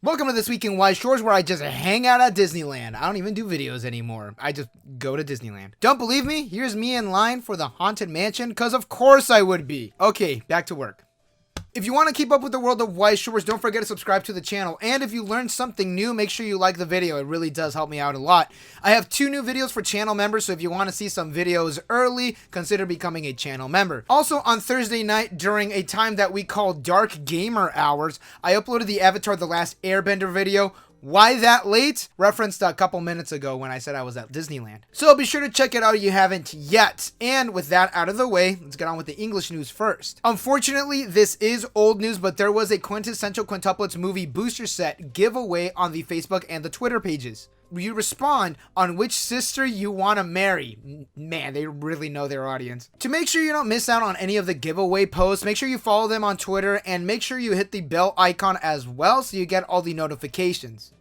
Welcome to This Week in Weiss Schwarz, where I just hang out at Disneyland. I don't even do videos anymore. I just go to Disneyland. Don't believe me? Here's me in line for the Haunted Mansion, because of course I would be. Okay, back to work. If you want to keep up with the world of Weiss Schwarz, don't forget to subscribe to the channel. And if you learned something new, make sure you like the video. It really does help me out a lot. I have 2 new videos for channel members, so if you want to see some videos early, consider becoming a channel member. Also, on Thursday night, during a time that we call Dark Gamer Hours, I uploaded the Avatar The Last Airbender video. Why that late? Referenced a couple minutes ago when I said I was at Disneyland. So be sure to check it out if you haven't yet. And with that out of the way, let's get on with the English news first. Unfortunately, this is old news, but there was a Quintessential Quintuplets movie booster set giveaway on the Facebook and the Twitter pages. You respond on which sister you want to marry. Man, they really know their audience. To make sure you don't miss out on any of the giveaway posts, make sure you follow them on Twitter and make sure you hit the bell icon as well so you get all the notifications.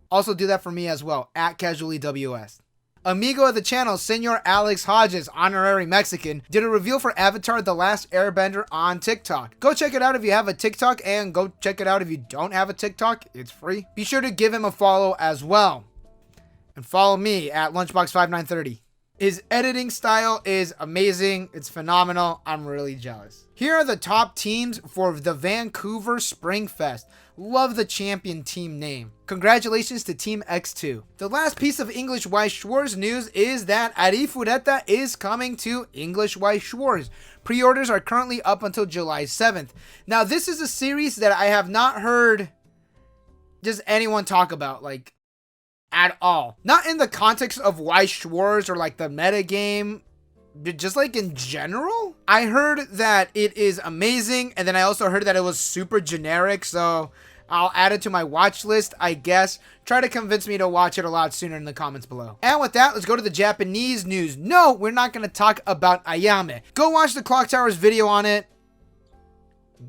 Also do that for me as well, at CasuallyWS. Amigo of the channel, Senor Alex Hodges, honorary Mexican, did a reveal for Avatar The Last Airbender on TikTok. Go check it out if you have a TikTok, and go check it out if you don't have a TikTok. It's free. Be sure to give him a follow as well. And follow me at Lunchbox5930. His editing style is amazing. It's phenomenal. I'm really jealous. Here are the top teams for the Vancouver Spring Fest. Love the champion team name. Congratulations to Team X2. The last piece of English Weiss Schwarz news is that Arifureta is coming to English Weiss Schwarz. Pre-orders are currently up until July 7th. Now, this is a series that I have not heard just anyone talk about, like, at all. Not in the context of Weiss Schwarz or like the meta game, just like in general. I heard that it is amazing, and then I also heard that it was super generic, so I'll add it to my watch list, I guess. Try to convince me to watch it a lot sooner in the comments below. And with that, let's go to the Japanese news. No, we're not going to talk about Ayama. Go watch the Clock Tower's video on it.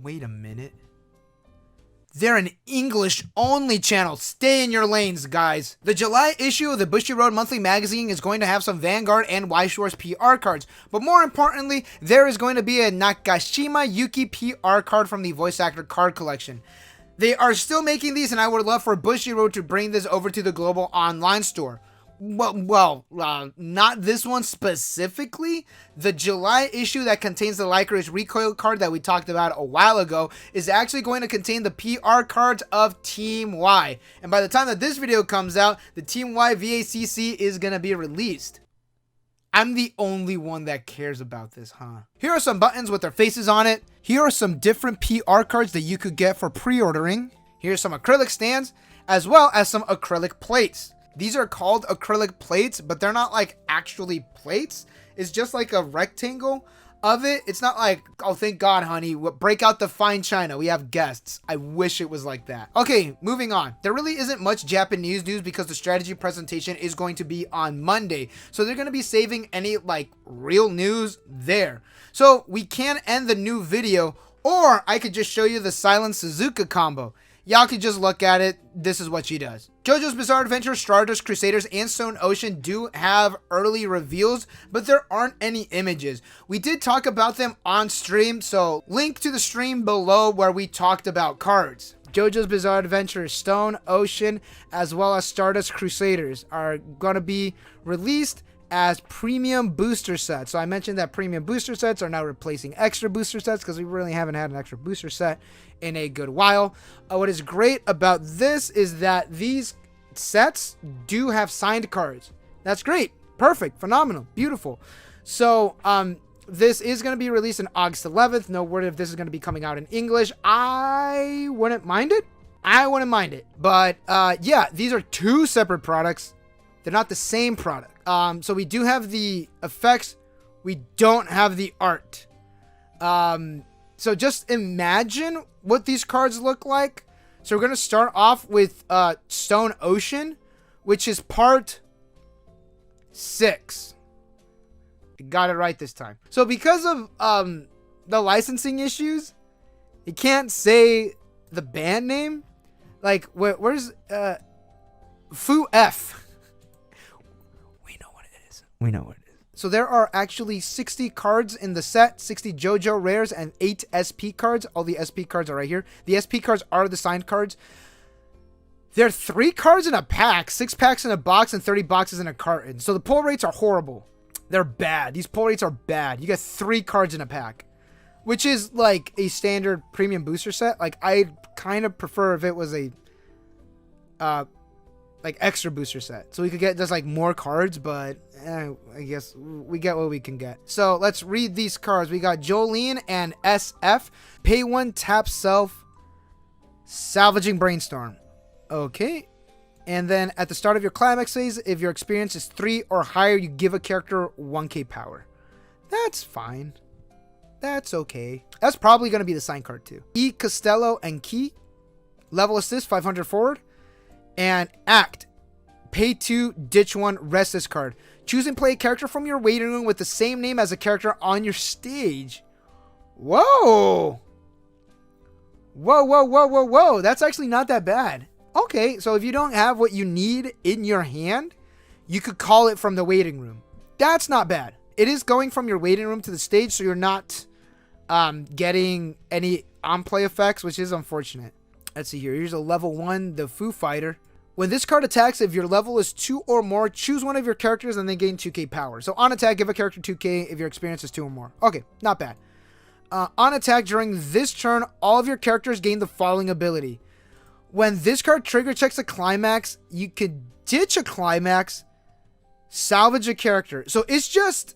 Wait a minute. They're an English-only channel. Stay in your lanes, guys. The July issue of the Bushiroad monthly magazine is going to have some Vanguard and Weiss Schwarz PR cards. But more importantly, there is going to be a Nakashima Yuki PR card from the voice actor card collection. They are still making these, and I would love for Bushiroad to bring this over to the global online store. Well, not this one specifically. The July issue that contains the Licorice Recoil card that we talked about a while ago is actually going to contain the PR cards of Team Y. And by the time that this video comes out, the Team Y VACC is going to be released. I'm the only one that cares about this, huh? Here are some buttons with their faces on it. Here are some different PR cards that you could get for pre-ordering. Here's some acrylic stands, as well as some acrylic plates. These are called acrylic plates, but they're not like actually plates. It's just like a rectangle of it. It's not like, oh, thank God, honey, break out the fine china. We have guests. I wish it was like that. Okay, moving on. There really isn't much Japanese news because the strategy presentation is going to be on Monday. So they're going to be saving any like real news there. So we can end the new video, or I could just show you the Silent Suzuka combo. Y'all could just look at it. This is what she does. JoJo's Bizarre Adventure, Stardust, Crusaders, and Stone Ocean do have early reveals, but there aren't any images. We did talk about them on stream, so link to the stream below where we talked about cards. JoJo's Bizarre Adventure, Stone Ocean, as well as Stardust Crusaders are going to be released as premium booster sets. So I mentioned that premium booster sets are now replacing extra booster sets because we really haven't had an extra booster set in a good while. What is great about this is that these sets do have signed cards. That's great. Perfect. Phenomenal. Beautiful. So this is going to be released on August 11th. No word if this is going to be coming out in English. I wouldn't mind it. But yeah, these are 2 separate products. They're not the same product. So we do have the effects. We don't have the art. So just imagine what these cards look like. So we're going to start off with Stone Ocean, which is part 6. I got it right this time. So because of the licensing issues, you can't say the band name. Like, where's Fu F? We know what it is. So there are actually 60 cards in the set, 60 JoJo rares and 8 SP cards. All the SP cards are right here. The SP cards are the signed cards. There are 3 cards in a pack, 6 packs in a box, and 30 boxes in a carton. So the pull rates are horrible. They're bad. These pull rates are bad. You get 3 cards in a pack, which is like a standard premium booster set. Like, I'd kind of prefer if it was a like extra booster set, so we could get just like more cards, but I guess we get what we can get. So let's read these cards. We got Jolene and SF. Pay 1, tap self, salvaging brainstorm. Okay. And then at the start of your climax phase, if your experience is 3 or higher, you give a character 1k power. That's fine. That's okay. That's probably going to be the sign card too. E. Costello and Key. Level assist, 500 forward. And Act. Pay 2, ditch 1, rest this card. Choose and play a character from your waiting room with the same name as a character on your stage. Whoa. Whoa, whoa, whoa, whoa, whoa. That's actually not that bad. Okay, so if you don't have what you need in your hand, you could call it from the waiting room. That's not bad. It is going from your waiting room to the stage, so you're not getting any on-play effects, which is unfortunate. Let's see here. Here's a level 1, the Foo Fighter. When this card attacks, if your level is 2 or more, choose one of your characters and then gain 2k power. So on attack, give a character 2k if your experience is 2 or more. Okay, not bad. On attack, during this turn, all of your characters gain the following ability. When this card trigger checks a climax, you could ditch a climax, salvage a character. So it's just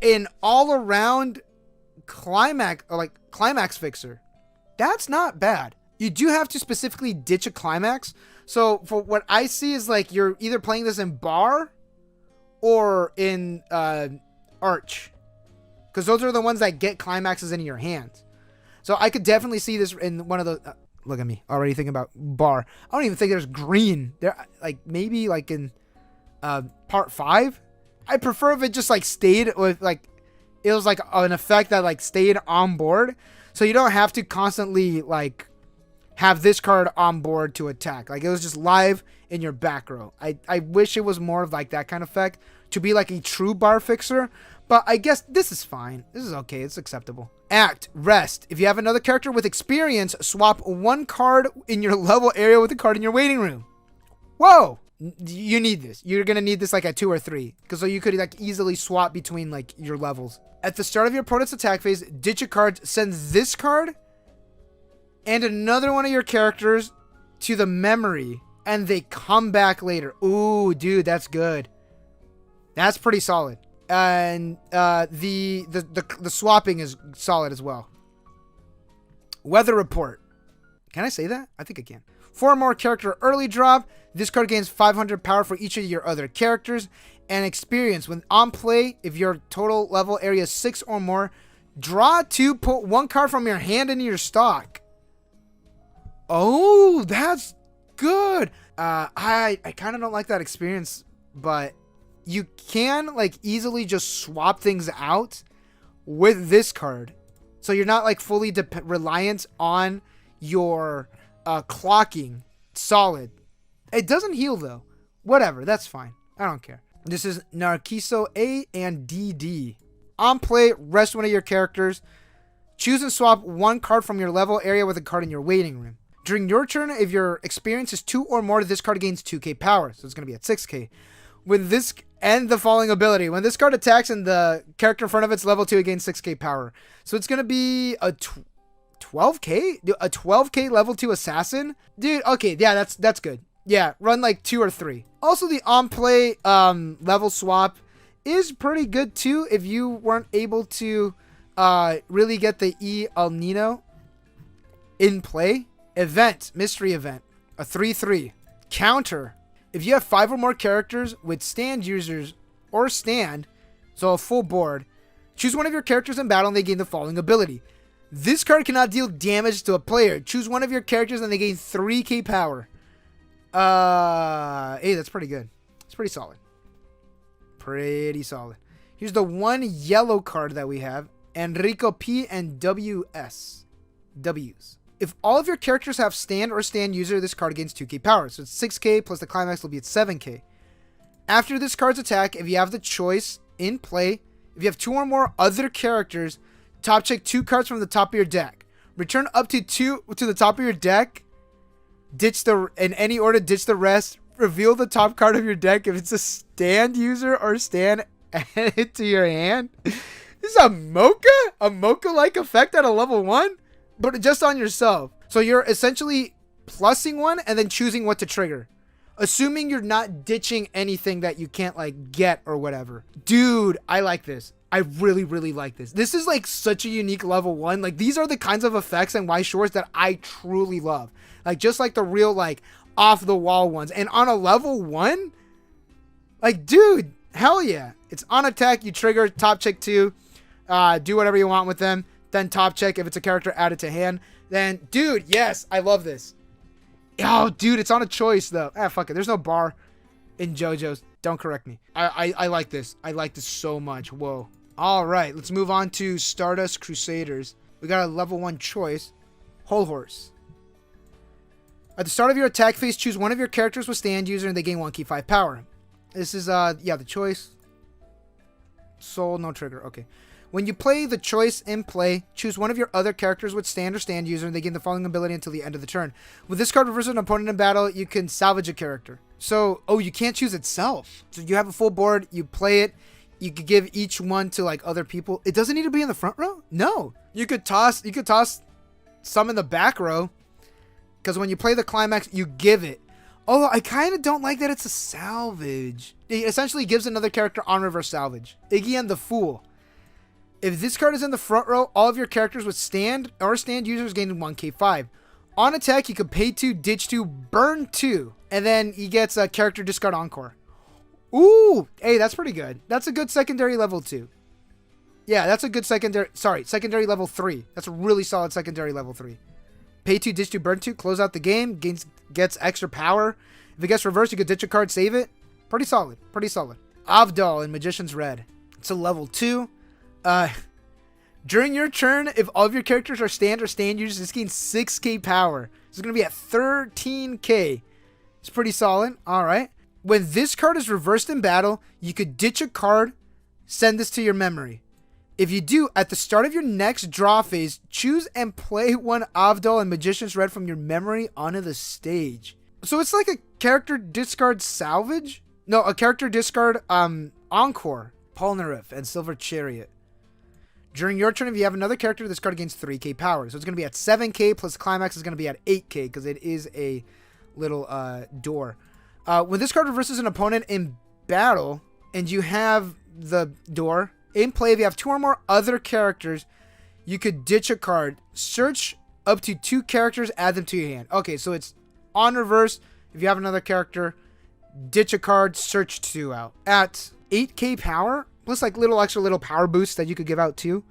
an all-around climax fixer. That's not bad. You do have to specifically ditch a climax. So for what I see is like you're either playing this in bar or in arch, because those are the ones that get climaxes in your hands. So I could definitely see this in one of the look at me already thinking about bar. I don't even think there's green there. Like maybe like in part 5. I prefer if it just like stayed with like it was like an effect that like stayed on board, so you don't have to constantly like have this card on board to attack. Like it was just live in your back row. I wish it was more of like that kind of effect to be like a true bar fixer, but I guess this is fine. This is okay. It's acceptable. Act, rest. If you have another character with experience, swap 1 card in your level area with a card in your waiting room. Whoa! You need this. You're gonna need this like at 2 or 3, because so you could like easily swap between like your levels. At the start of your opponent's attack phase, ditch a card, send this card and another one of your characters to the memory, and they come back later. Ooh, dude, that's good. That's pretty solid. And the swapping is solid as well. Weather report. Can I say that? I think I can. 4 more character early drop. This card gains 500 power for each of your other characters. And experience. When on play, if your total level area is 6 or more, draw 2, put 1 card from your hand into your stock. Oh, that's good. I kind of don't like that experience, but you can like easily just swap things out with this card. So you're not like fully reliant on your clocking. Solid. It doesn't heal though. Whatever, that's fine. I don't care. This is Narciso A and DD. On play, rest one of your characters. Choose and swap 1 card from your level area with a card in your waiting room. During your turn, if your experience is 2 or more, this card gains 2k power. So it's going to be at 6k. With this and the following ability. When this card attacks and the character in front of it's level 2, it gains 6k power. So it's going to be a 12k? A 12k level 2 assassin? Dude, okay, yeah, that's good. Yeah, run like 2 or 3. Also, the on-play level swap is pretty good too if you weren't able to really get the E El Nino in play. Event, mystery event, a 3/3. Counter, if you have 5 or more characters with stand users or stand, so a full board, choose one of your characters in battle and they gain the following ability. This card cannot deal damage to a player. Choose one of your characters and they gain 3k power. Hey, that's pretty good. It's pretty solid. Pretty solid. Here's the 1 yellow card that we have. Enrico P and W's. If all of your characters have stand or stand user, this card gains 2k power. So it's 6k plus the climax will be at 7k. After this card's attack, if you have the choice in play, if you have 2 or more other characters, top check 2 cards from the top of your deck. Return up to 2 to the top of your deck in any order, ditch the rest. Reveal the top card of your deck if it's a stand user or stand add it to your hand. This is a mocha-like effect at a level 1, but just on yourself. So you're essentially plussing one and then choosing what to trigger, assuming you're not ditching anything that you can't like get or whatever. Dude, I like this. I really, really like this. This is like such a unique level 1. Like these are the kinds of effects in Weiss Schwarz that I truly love. Like just like the real like off the wall ones. And on a level 1, like dude, hell yeah. It's on attack, you trigger top check 2, do whatever you want with them, then top check if it's a character added to hand. Then dude, yes, I love this. Oh dude, it's on a choice though. Fuck it. There's no bar in JoJo's. Don't correct me. I like this. I like this so much. Whoa. All right, let's move on to Stardust Crusaders. We got a level 1 choice. Whole Horse. At the start of your attack phase, choose one of your characters with stand user and they gain 1 key 5 power. This is, yeah, the choice. Soul, no trigger. Okay. When you play the choice in play, choose one of your other characters with stand or stand user and they gain the following ability until the end of the turn. With this card reverses an opponent in battle, you can salvage a character. So, oh, you can't choose itself. So you have a full board, you play it, you could give each one to like other people. It doesn't need to be in the front row? No. You could toss some in the back row because when you play the climax, you give it. Although I kind of don't like that it's a salvage. It essentially gives another character on reverse salvage. Iggy and the Fool. If this card is in the front row, all of your characters with stand or stand users gain 1k5. On attack, you could pay 2, ditch 2, burn 2, and then he gets a character discard encore. Ooh, hey, that's pretty good. That's a good secondary level 2. Yeah, that's a good secondary level 3. That's a really solid secondary level 3. Pay 2, ditch 2, burn 2, close out the game, gets extra power. If it gets reversed, you could ditch a card, save it. Pretty solid, pretty solid. Avdol in Magician's Red. It's a level 2. During your turn, if all of your characters are stand or stand users, this gains 6k power. It's going to be at 13k. It's pretty solid. All right. When this card is reversed in battle, you could ditch a card, send this to your memory. If you do, at the start of your next draw phase, choose and play one Avdol and Magician's Red from your memory onto the stage. So it's like a character discard salvage? No, a character discard encore. Polnareff and Silver Chariot. During your turn, if you have another character, this card gains 3k power. So it's going to be at 7k plus climax is going to be at 8k because it is a little door. When this card reverses an opponent in battle and you have the door, in play, if you have 2 or more other characters, you could ditch a card. Search up to 2 characters, add them to your hand. Okay, so it's on reverse. If you have another character, ditch a card, search 2 out. At 8k power, plus like little power boosts that you could give out too.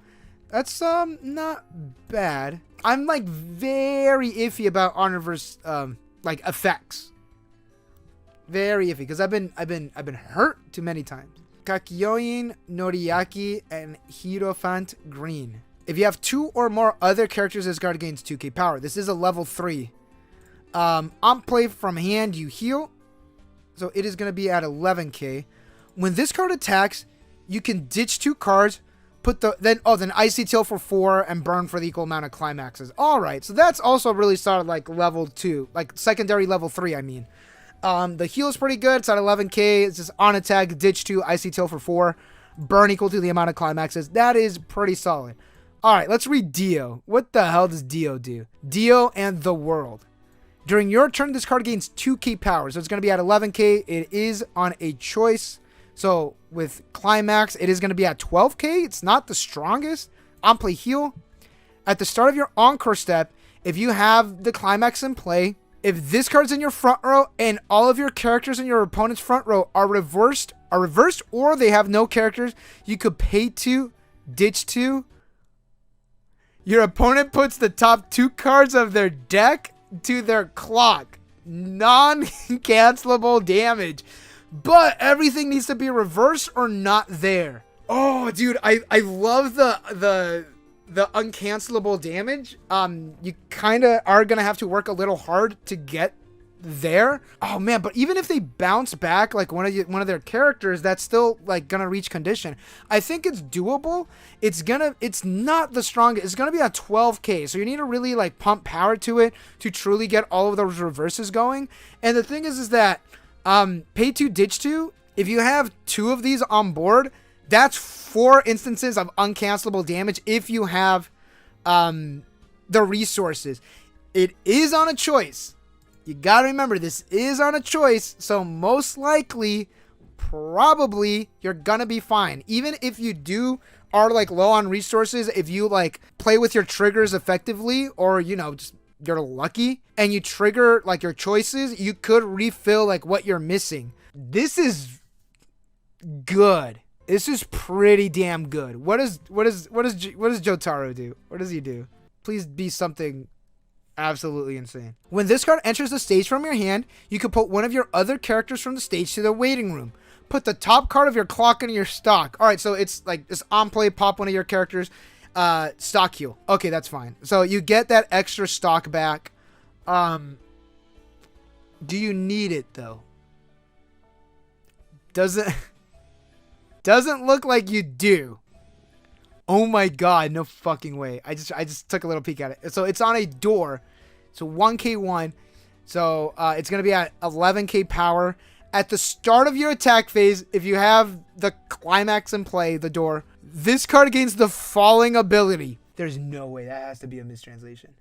That's not bad. I'm like very iffy about on reverse like effects. Very iffy because I've been hurt too many times. Kakyoin, Noriaki, and Hierophant Green. If you have 2 or more other characters, this card gains 2k power. This is a level 3. On play from hand, you heal. So it is going to be at 11k. When this card attacks, you can ditch 2 cards, then Icy Tail for 4 and burn for the equal amount of climaxes. All right, so that's also really solid, like level 2, like secondary level 3. I mean, the heal is pretty good. It's at 11k. It's just on attack, ditch 2, Icy Tail for 4, burn equal to the amount of climaxes. That is pretty solid. All right, let's read Dio. What the hell does Dio do? Dio and the World. During your turn, this card gains 2k power, so it's going to be at 11k. It is on a choice. So with climax, it is going to be at 12k. It's not the strongest. On play heal. At the start of your encore step, if you have the climax in play, if this card's in your front row and all of your characters in your opponent's front row are reversed, or they have no characters, you could pay 2, ditch 2. Your opponent puts the top 2 cards of their deck to their clock. Non-cancelable damage. But everything needs to be reversed or not there. Oh, dude, I love the uncancelable damage. You kind of are going to have to work a little hard to get there. Oh man, but even if they bounce back like one of their characters, that's still like gonna reach condition. I think it's doable. It's not the strongest. It's gonna be at 12k, so you need to really like pump power to it to truly get all of those reverses going. And the thing is that pay 2 ditch 2, if you have 2 of these on board, that's 4 instances of uncancelable damage if you have the resources. It is on a choice. You gotta remember, this is on a choice, so most likely, probably, you're gonna be fine. Even if you are like low on resources, if you like play with your triggers effectively, or you know, just you're lucky, and you trigger like your choices, you could refill like what you're missing. This is good. This is pretty damn good. What does Jotaro do? What does he do? Please be something absolutely insane. When this card enters the stage from your hand, you can put one of your other characters from the stage to the waiting room. Put the top card of your clock into your stock. All right, so it's like this on play, pop one of your characters, stock heal. Okay, that's fine. So you get that extra stock back. Do you need it though? Doesn't look like you do. Oh my god, no fucking way. I just took a little peek at it. So it's on a door. So 1k1. So it's going to be at 11k power. At the start of your attack phase, if you have the climax in play, the door, this card gains the falling ability. There's no way. That has to be a mistranslation.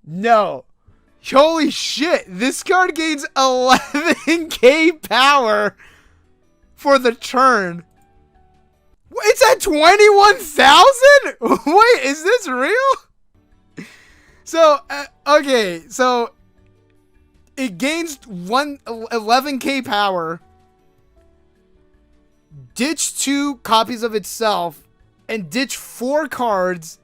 No. Holy shit, this card gains 11k power for the turn. It's at 21,000? Wait, is this real? So, okay, so it gains 11k power, ditch 2 copies of itself, and ditch 4 cards.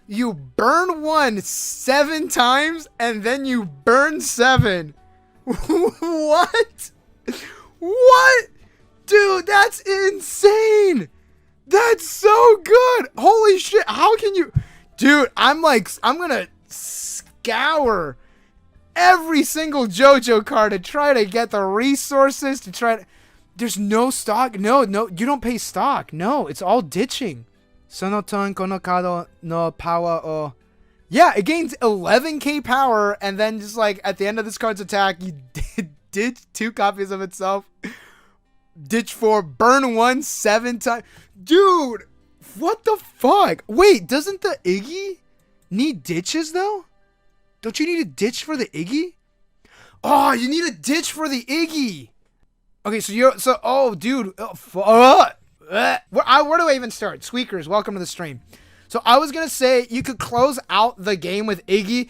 You burn 1 7 times, and then you burn 7. What? What? Dude, that's insane. That's so good. Holy shit. How can you... Dude, I'm gonna scour every single JoJo card to try to get the resources to try to... There's no stock. No, you don't pay stock. No, it's all ditching. Sonoton kono kado no power o... Yeah, it gains 11k power, and then just like at the end of this card's attack, you ditch 2 copies of itself. Ditch 4, burn 1 7 times. Dude, what the fuck? Wait, doesn't the Iggy need ditches though? Don't you need a ditch for the Iggy? Oh, you need a ditch for the Iggy. Okay, oh, dude. Where do I even start? Squeakers, welcome to the stream. So I was gonna say you could close out the game with Iggy.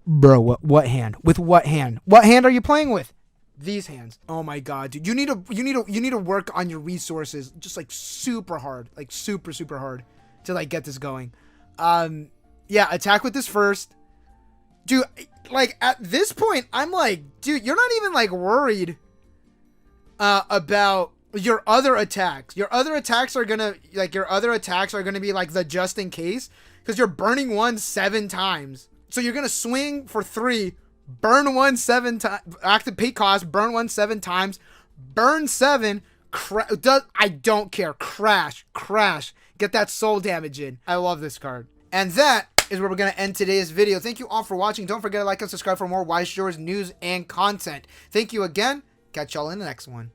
Bro, what hand? With what hand? What hand are you playing with? These hands. Oh my god, dude. You need to work on your resources just like super hard. Like super hard to like get this going. Yeah, attack with this first. Dude, like at this point, I'm like, dude, you're not even like worried about your other attacks. Your other attacks are gonna be like the just in case, because you're burning 1 7 times. So you're gonna swing for 3, burn 1 7 times, active pay cost, burn 1 7 times, burn 7, I don't care, crash, get that soul damage in. I love this card. And that is where we're gonna end today's video. Thank you all for watching. Don't forget to like and subscribe for more Weiss Schwarz news and content. Thank you again. Catch y'all in the next one.